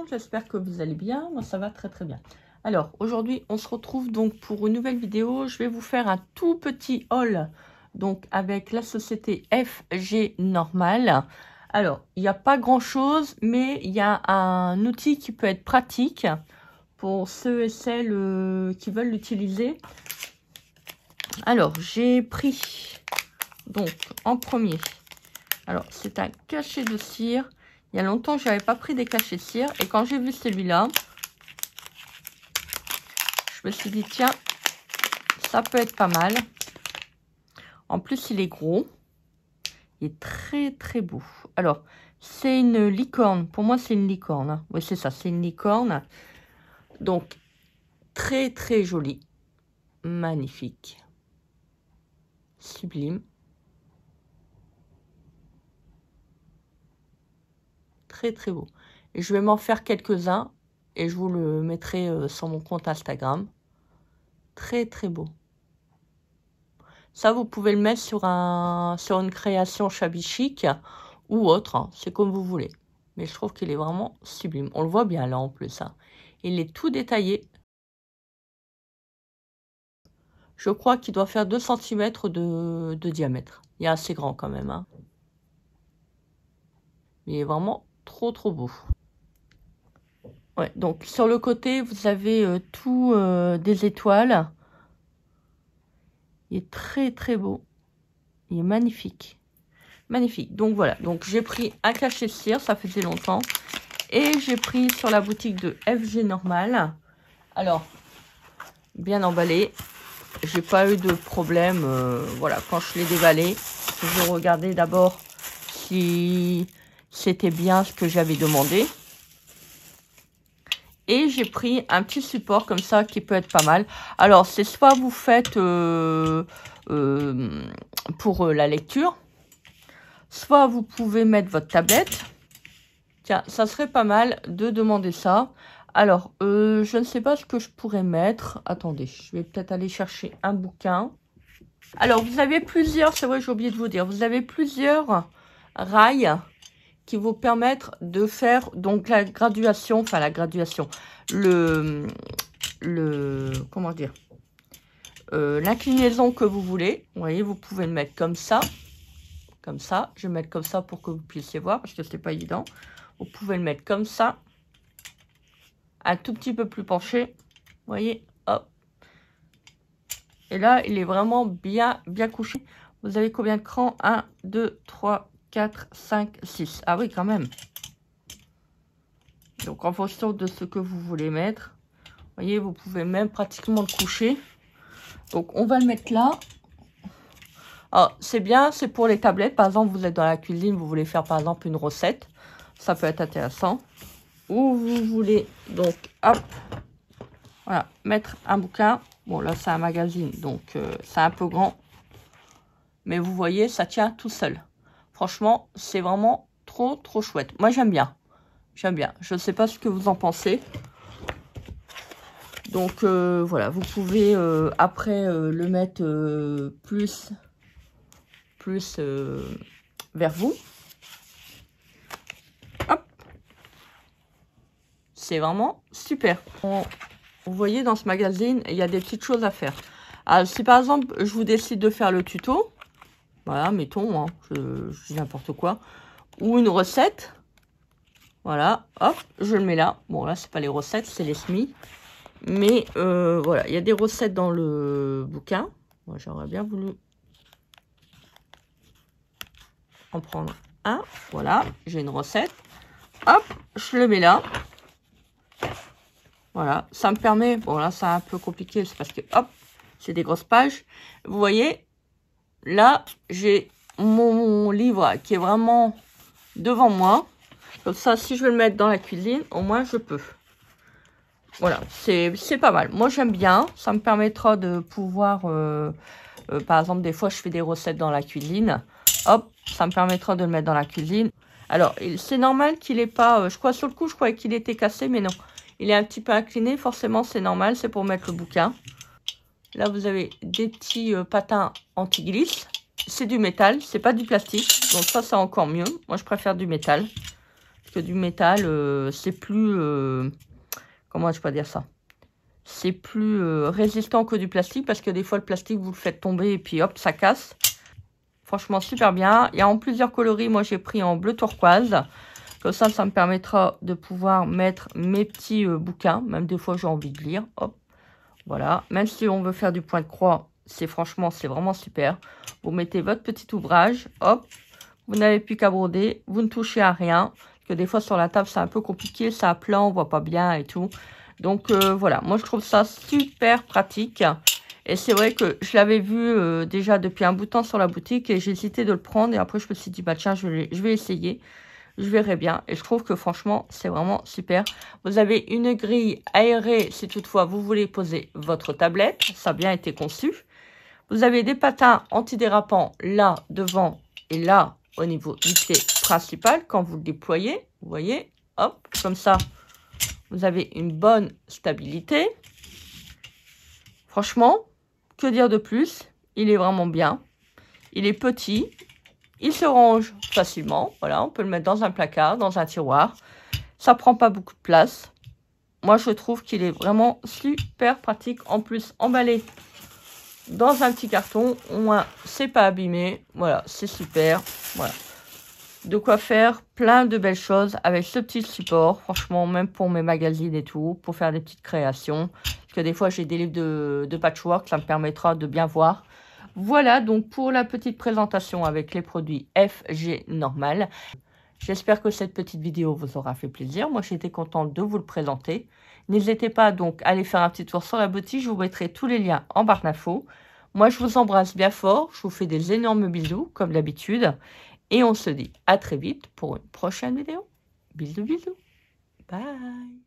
j'espère que vous allez bien. Moi, ça va très très bien. Alors, aujourd'hui, on se retrouve donc pour une nouvelle vidéo. Je vais vous faire un tout petit haul, donc avec la société FG Normal. Alors, il n'y a pas grand-chose, mais il y a un outil qui peut être pratique pour ceux et celles qui veulent l'utiliser. Alors, j'ai pris, donc, en premier, alors, c'est un cachet de cire. Il y a longtemps, je n'avais pas pris des cachets de cire. Et quand j'ai vu celui-là, je me suis dit, tiens, ça peut être pas mal. En plus, il est gros. Il est très, très beau. Alors, c'est une licorne. Pour moi, c'est une licorne. Hein. Oui, c'est ça, c'est une licorne. Donc, très, très joli. Magnifique. Sublime. Très, très beau. Et je vais m'en faire quelques-uns. Et je vous le mettrai sur mon compte Instagram. Très, très beau. Ça, vous pouvez le mettre sur une création shabby chic ou autre. Hein. C'est comme vous voulez. Mais je trouve qu'il est vraiment sublime. On le voit bien là en plus. Hein. Il est tout détaillé. Je crois qu'il doit faire 2 cm de diamètre. Il est assez grand quand même. Hein. Il est vraiment trop, trop beau. Ouais, donc sur le côté, vous avez tout des étoiles. Il est très, très beau. Il est magnifique. Magnifique. Donc voilà. Donc j'ai pris un cachet de cire. Ça faisait longtemps. Et j'ai pris sur la boutique de FG Normal. Alors, bien emballé. J'ai pas eu de problème. Voilà, quand je l'ai déballé. Je regardais d'abord si c'était bien ce que j'avais demandé. Et j'ai pris un petit support comme ça qui peut être pas mal. Alors, c'est soit vous faites pour la lecture, soit vous pouvez mettre votre tablette. Tiens, ça serait pas mal de demander ça. Alors, je ne sais pas ce que je pourrais mettre. Attendez, je vais peut-être aller chercher un bouquin. Alors, vous avez plusieurs, c'est vrai, j'ai oublié de vous dire, vous avez plusieurs rails qui vous permettent de faire donc la graduation, enfin la graduation, comment dire, l'inclinaison que vous voulez. Vous voyez, vous pouvez le mettre comme ça, je vais mettre comme ça pour que vous puissiez voir, parce que c'est pas évident. Vous pouvez le mettre comme ça, un tout petit peu plus penché, vous voyez, hop. Et là, il est vraiment bien couché. Vous avez combien de crans? 1, 2, 3, 4, 5, 6. Ah oui, quand même. Donc, en fonction de ce que vous voulez mettre, vous voyez, vous pouvez même pratiquement le coucher. Donc, on va le mettre là. Alors, c'est bien, c'est pour les tablettes. Par exemple, vous êtes dans la cuisine, vous voulez faire, par exemple, une recette. Ça peut être intéressant. Ou vous voulez, donc, hop, voilà, mettre un bouquin. Bon, là, c'est un magazine, donc c'est un peu grand. Mais vous voyez, ça tient tout seul. Franchement, c'est vraiment trop, trop chouette. Moi, j'aime bien. J'aime bien. Je ne sais pas ce que vous en pensez. Donc, voilà. Vous pouvez, après, le mettre plus vers vous. Hop. C'est vraiment super. Vous voyez, dans ce magazine, il y a des petites choses à faire. Alors, si, par exemple, je vous décide de faire le tuto... Voilà, mettons, hein, je dis n'importe quoi. Ou une recette. Voilà, hop, je le mets là. Bon, là, c'est pas les recettes, c'est les semis. Mais voilà, il y a des recettes dans le bouquin. Moi, j'aurais bien voulu en prendre un. Voilà, j'ai une recette. Hop, je le mets là. Voilà, ça me permet... Bon, là, c'est un peu compliqué, c'est parce que, hop, c'est des grosses pages. Vous voyez... Là, j'ai mon livre qui est vraiment devant moi. Comme ça, si je veux le mettre dans la cuisine, au moins, je peux. Voilà, c'est pas mal. Moi, j'aime bien. Ça me permettra de pouvoir... par exemple, des fois, je fais des recettes dans la cuisine. Hop, ça me permettra de le mettre dans la cuisine. Alors, c'est normal qu'il n'ait pas... je crois, sur le coup, je croyais qu'il était cassé, mais non. Il est un petit peu incliné. Forcément, c'est normal. C'est pour mettre le bouquin. Là, vous avez des petits patins anti-glisse. C'est du métal, c'est pas du plastique. Donc ça, c'est encore mieux. Moi, je préfère du métal. Parce que du métal, c'est plus... comment je peux dire ça? C'est plus résistant que du plastique, parce que des fois, le plastique, vous le faites tomber et puis hop, ça casse. Franchement, super bien. Il y a en plusieurs coloris. Moi, j'ai pris en bleu turquoise. Comme ça me permettra de pouvoir mettre mes petits bouquins. Même des fois, j'ai envie de lire. Hop, voilà. Même si on veut faire du point de croix, c'est vraiment super. Vous mettez votre petit ouvrage. Hop, vous n'avez plus qu'à broder. Vous ne touchez à rien. Parce que des fois, sur la table, c'est un peu compliqué. Ça a plat, on voit pas bien et tout. Donc, voilà. Moi, je trouve ça super pratique. Et c'est vrai que je l'avais vu déjà depuis un bout de temps sur la boutique et j'ai hésité de le prendre. Et après, je me suis dit, bah tiens, je vais essayer. Je verrai bien. Et je trouve que franchement, c'est vraiment super. Vous avez une grille aérée si toutefois vous voulez poser votre tablette. Ça a bien été conçu. Vous avez des patins antidérapants là devant et là au niveau du pied principal quand vous le déployez. Vous voyez, hop, comme ça, vous avez une bonne stabilité. Franchement, que dire de plus? Il est vraiment bien. Il est petit. Il se range facilement. Voilà, on peut le mettre dans un placard, dans un tiroir. Ça prend pas beaucoup de place. Moi, je trouve qu'il est vraiment super pratique. En plus, emballé dans un petit carton. Au moins, c'est pas abîmé. Voilà, c'est super. Voilà. De quoi faire plein de belles choses avec ce petit support. Franchement, même pour mes magazines et tout, pour faire des petites créations. Parce que des fois, j'ai des livres de patchwork, ça me permettra de bien voir. Voilà donc pour la petite présentation avec les produits FG Normal. J'espère que cette petite vidéo vous aura fait plaisir. Moi, j'étais contente de vous le présenter. N'hésitez pas donc à aller faire un petit tour sur la boutique. Je vous mettrai tous les liens en barre d'infos. Moi, je vous embrasse bien fort. Je vous fais des énormes bisous, comme d'habitude. Et on se dit à très vite pour une prochaine vidéo. Bisous, bisous. Bye.